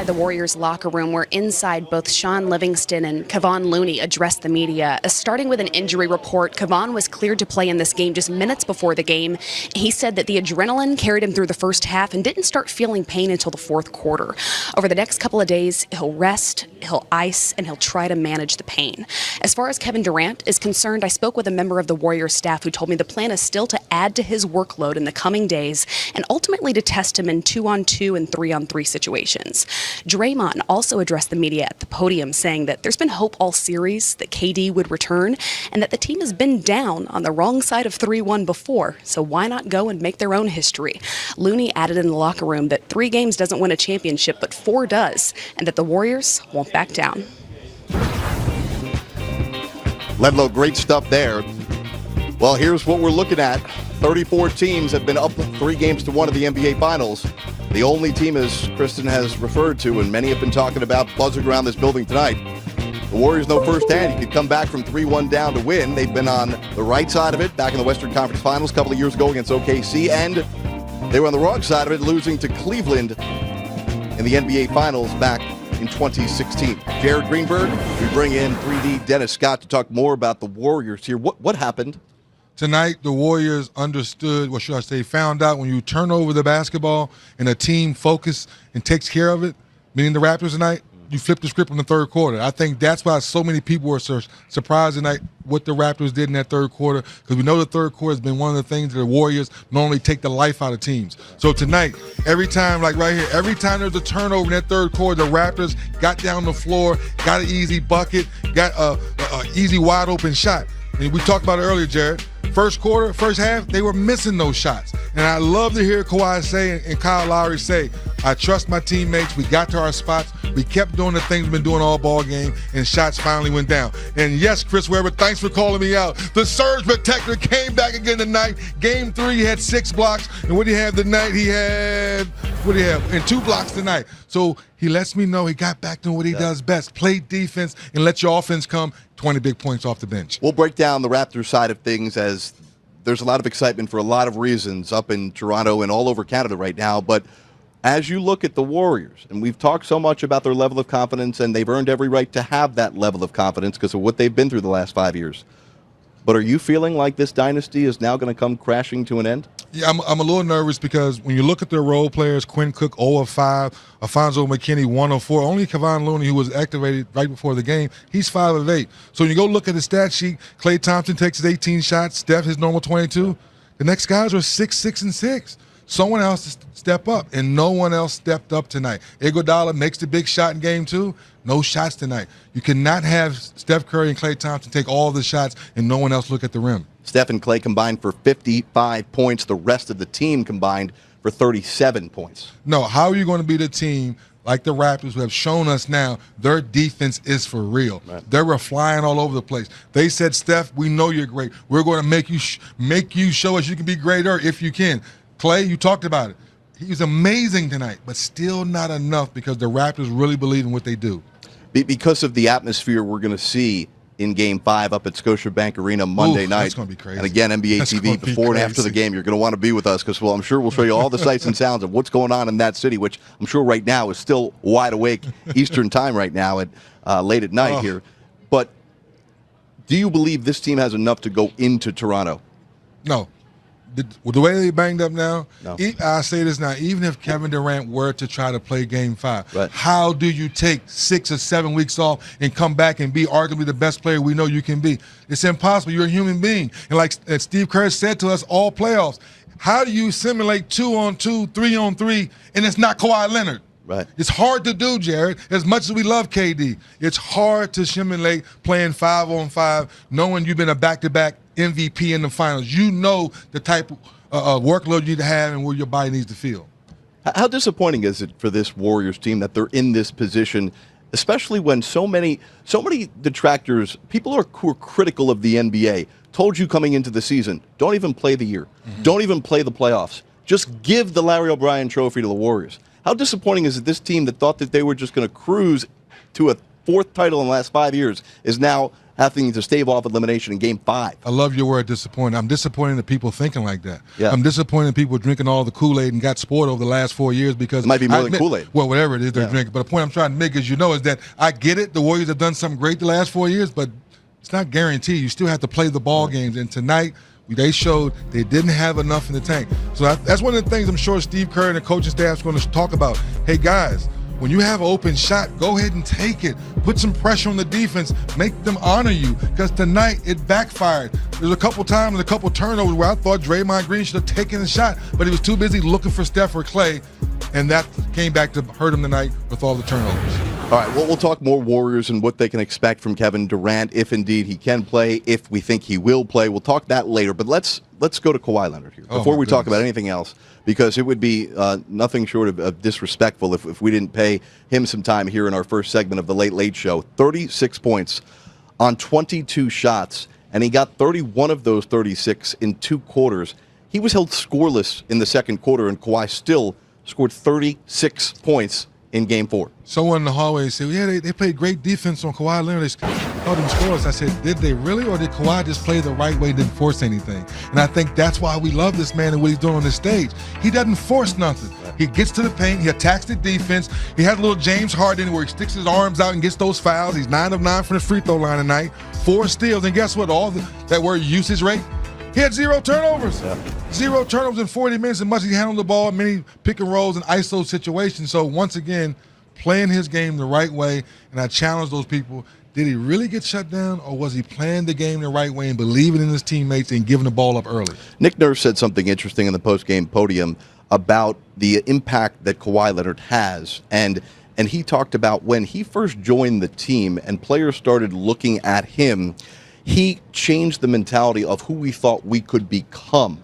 The Warriors locker room where inside both Sean Livingston and Kevon Looney addressed the media. Starting with an injury report, Kevon was cleared to play in this game just minutes before the game. He said that the adrenaline carried him through the first half and didn't start feeling pain until the fourth quarter. Over the next couple of days, he'll rest, he'll ice, and he'll try to manage the pain. As far as Kevin Durant is concerned, I spoke with a member of the Warriors staff who told me the plan is still to add to his workload in the coming days and ultimately to test him in 2-on-2 and 3-on-3 situations. Draymond also addressed the media at the podium saying that there's been hope all series that KD would return and that the team has been down on the wrong side of 3-1 before, so why not go and make their own history? Looney added in the locker room that 3 games doesn't win a championship, but 4 does, and that the Warriors won't back down. Ledlow, great stuff there. Well, here's what we're looking at. 34 teams have been up 3 games to 1 of the NBA Finals. The only team, as Kristen has referred to, and many have been talking about, buzzing around this building tonight. The Warriors know firsthand you could come back from 3-1 down to win. They've been on the right side of it back in the Western Conference Finals a couple of years ago against OKC, and they were on the wrong side of it, losing to Cleveland in the NBA Finals back in 2016. Jared Greenberg, we bring in 3D Dennis Scott to talk more about the Warriors here. What happened? Tonight, the Warriors understood, what should I say, found out when you turn over the basketball and a team focuses and takes care of it, meaning the Raptors tonight, you flip the script in the third quarter. I think that's why so many people were surprised tonight what the Raptors did in that third quarter, because we know the third quarter has been one of the things that the Warriors normally take the life out of teams. So tonight, every time, like right here, every time there's a turnover in that third quarter, the Raptors got down the floor, got an easy bucket, got an easy wide open shot. And we talked about it earlier, Jared. First quarter, first half, they were missing those shots. And I love to hear Kawhi say and Kyle Lowry say, I trust my teammates. We got to our spots. We kept doing the things we've been doing all ball game, and shots finally went down. And yes, Chris Webber, thanks for calling me out. The surge protector came back again tonight. Game 3, he had 6 blocks. And what did he have tonight? He had, what did he have? And 2 blocks tonight. So he lets me know he got back to what he does best, play defense and let your offense come. 20 big points off the bench. We'll break down the Raptors side of things, as there's a lot of excitement for a lot of reasons up in Toronto and all over Canada right now. But as you look at the Warriors, and we've talked so much about their level of confidence, and they've earned every right to have that level of confidence because of what they've been through the last 5 years. But are you feeling like this dynasty is now going to come crashing to an end? Yeah, I'm a little nervous because when you look at their role players, Quinn Cook 0 of 5, Alfonso McKinney 1 of 4, only Kevon Looney, who was activated right before the game, he's 5 of 8. So when you go look at the stat sheet, Klay Thompson takes his 18 shots, Steph his normal 22. The next guys are 6, 6, and 6. Someone else to step up, and no one else stepped up tonight. Iguodala makes the big shot in game 2. No shots tonight. You cannot have Steph Curry and Klay Thompson take all the shots and no one else look at the rim. Steph and Klay combined for 55 points. The rest of the team combined for 37 points. No, how are you going to be the team like the Raptors who have shown us now their defense is for real? Right. They were flying all over the place. They said, Steph, we know you're great. We're going to make you show us you can be greater if you can. Klay, you talked about it. He was amazing tonight, but still not enough because the Raptors really believe in what they do. Because of the atmosphere we're going to see in Game 5 up at Scotiabank Arena Monday night. That's going to be crazy. And again, NBA TV, before and after the game, you're going to want to be with us because, well, I'm sure we'll show you all the sights and sounds of what's going on in that city, which I'm sure right now is still wide awake Eastern time right now at late at night here. But do you believe this team has enough to go into Toronto? No. The way they banged up now, no. I say this now, even if Kevin Durant were to try to play Game 5, right. How do you take 6 or 7 weeks off and come back and be arguably the best player we know you can be? It's impossible. You're a human being. And like Steve Kerr said to us all playoffs, how do you simulate 2-on-2, 3-on-3, and it's not Kawhi Leonard? Right. It's hard to do, Jared. As much as we love KD, it's hard to simulate playing 5-on-5, knowing you've been a back-to-back MVP in the finals. You know the type of workload you need to have and where your body needs to feel. How disappointing is it for this Warriors team that they're in this position, especially when so many detractors, people who are critical of the NBA, told you coming into the season, don't even play the year. Mm-hmm. Don't even play the playoffs. Just give the Larry O'Brien trophy to the Warriors. How disappointing is it this team that thought that they were just going to cruise to a 4th title in the last 5 years is now having to stave off elimination in Game 5. I love your word disappointed. I'm disappointed that people thinking like that. Yeah. I'm disappointed that people drinking all the Kool-Aid and got spoiled over the last 4 years because it might be more than Kool-Aid. Well, whatever it is they're drinking. But the point I'm trying to make is that I get it. The Warriors have done something great the last 4 years, but it's not guaranteed. You still have to play the ball games. And tonight, they showed they didn't have enough in the tank. So that's one of the things I'm sure Steve Kerr and the coaching staff is going to talk about. Hey, guys, when you have an open shot, go ahead and take it. Put some pressure on the defense. Make them honor you. Because tonight, it backfired. There's a couple times and a couple turnovers where I thought Draymond Green should have taken the shot, but he was too busy looking for Steph or Clay, and that came back to hurt him tonight with all the turnovers. All right, well, we'll talk more Warriors and what they can expect from Kevin Durant, if indeed he can play, if we think he will play. We'll talk that later, but let's go to Kawhi Leonard here before we talk about anything else, because it would be nothing short of disrespectful if we didn't pay him some time here in our first segment of the Late Late Show. 36 points on 22 shots, and he got 31 of those 36 in 2 quarters. He was held scoreless in the second quarter, and Kawhi still scored 36 points in Game 4. Someone in the hallway said, yeah, they played great defense on Kawhi Leonard. They held him scoreless. I said, did they really, or did Kawhi just play the right way, didn't force anything? And I think that's why we love this man and what he's doing on the stage. He doesn't force nothing. He gets to the paint. He attacks the defense. He has a little James Harden where he sticks his arms out and gets those fouls. He's 9 of 9 from the free throw line tonight, 4 steals. And guess what? That word usage rate, he had 0 turnovers. Yeah. 0 turnovers in 40 minutes, and much he handled the ball, many pick and rolls and ISO situations. So once again, playing his game the right way, and I challenge those people. Did he really get shut down, or was he playing the game the right way and believing in his teammates and giving the ball up early? Nick Nurse said something interesting in the post-game podium about the impact that Kawhi Leonard has, and he talked about when he first joined the team and players started looking at him, he changed the mentality of who we thought we could become.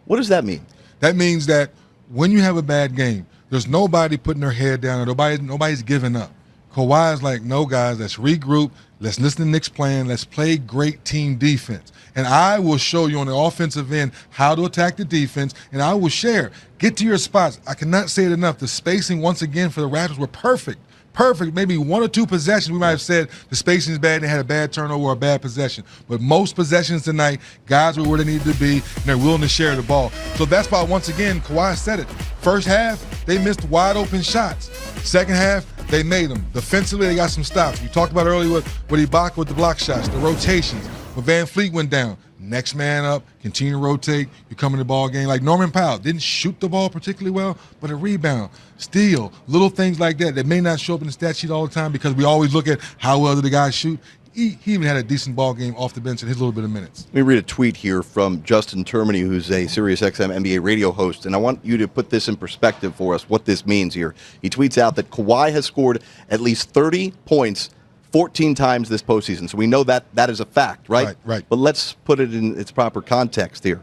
What does that mean? That means that when you have a bad game, there's nobody putting their head down, or nobody's giving up. Kawhi is like, no, guys, let's regroup. Let's listen to Nick's plan. Let's play great team defense. And I will show you on the offensive end how to attack the defense, and I will share. Get to your spots. I cannot say it enough. The spacing, once again, for the Raptors were perfect. Perfect. Maybe 1 or 2 possessions, we might have said the spacing is bad and they had a bad turnover or a bad possession. But most possessions tonight, guys were where they needed to be, and they're willing to share the ball. So that's why, once again, Kawhi said it. First half, they missed wide open shots. Second half, they made them. Defensively, they got some stops. We talked about earlier what Ibaka with the block shots, the rotations. When Van Fleet went down, next man up, continue to rotate, you come in the ball game. Like Norman Powell, didn't shoot the ball particularly well, but a rebound, steal, little things like that may not show up in the stat sheet all the time because we always look at how well do the guys shoot. He even had a decent ball game off the bench in his little bit of minutes. Let me read a tweet here from Justin Termini, who's a SiriusXM NBA radio host, and I want you to put this in perspective for us, what this means here. He tweets out that Kawhi has scored at least 30 points 14 times this postseason. So we know that is a fact, right? Right. But let's put it in its proper context here.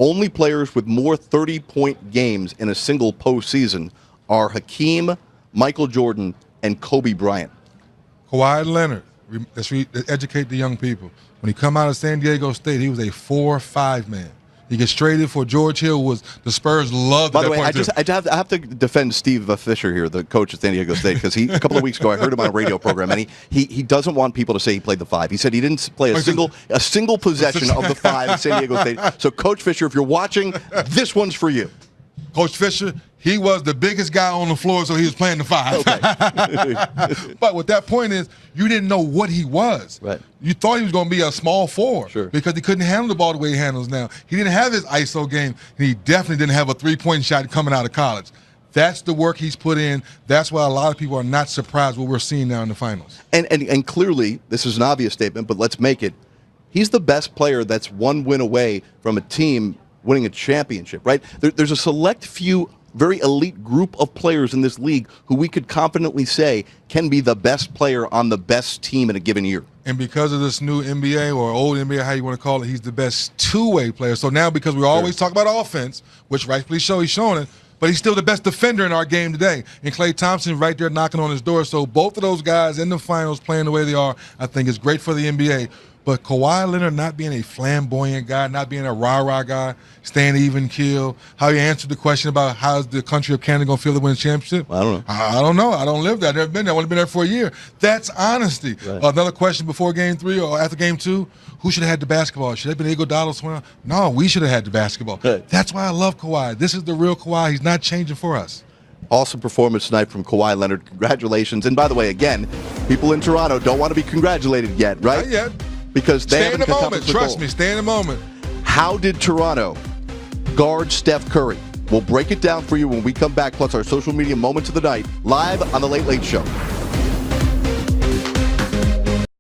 Only players with more 30-point games in a single postseason are Hakeem, Michael Jordan, and Kobe Bryant. Kawhi Leonard. Let's educate the young people. When he come out of San Diego State, he was a 4-5 man. He gets traded for George Hill. The Spurs loved. By the way, I have to defend Steve Fisher here, the coach of San Diego State, because a couple of weeks ago I heard him on a radio program, and he doesn't want people to say he played the 5. He said he didn't play a single possession of the 5 at San Diego State. So, Coach Fisher, if you're watching, this one's for you. Coach Fisher, he was the biggest guy on the floor, so he was playing the 5. Okay. But what that point is, you didn't know what he was. Right. You thought he was going to be a small 4 sure, because he couldn't handle the ball the way he handles now. He didn't have his ISO game, and he definitely didn't have a 3-point shot coming out of college. That's the work he's put in. That's why a lot of people are not surprised what we're seeing now in the finals. And clearly, this is an obvious statement, but let's make it. He's the best player that's one win away from a team winning a championship, right? There's a select few very elite group of players in this league who we could confidently say can be the best player on the best team in a given year. And because of this new NBA or old NBA, how you want to call it, he's the best two-way player. So now because we always talk about offense, which rightfully so, he's showing it, but he's still the best defender in our game today. And Klay Thompson right there knocking on his door. So both of those guys in the finals playing the way they are, I think is great for the NBA. But Kawhi Leonard not being a flamboyant guy, not being a rah-rah guy, staying even keel, how he answered the question about how's the country of Canada going to feel to win a championship. I don't know. I don't know. I don't live there. I've never been there. I've only been there for a year. That's honesty. Right. Another question before Game 3 or after Game 2, who should have had the basketball? Should it have been Iguodala swing? No, we should have had the basketball. Right. That's why I love Kawhi. This is the real Kawhi. He's not changing for us. Awesome performance tonight from Kawhi Leonard. Congratulations. And by the way, again, people in Toronto don't want to be congratulated yet, right? Not yet. Because they Stay in haven't the moment. accomplished the Trust goal. me. Stay in the moment. How did Toronto guard Steph Curry? We'll break it down for you when we come back, plus our social media moments of the night, live on The Late Late Show.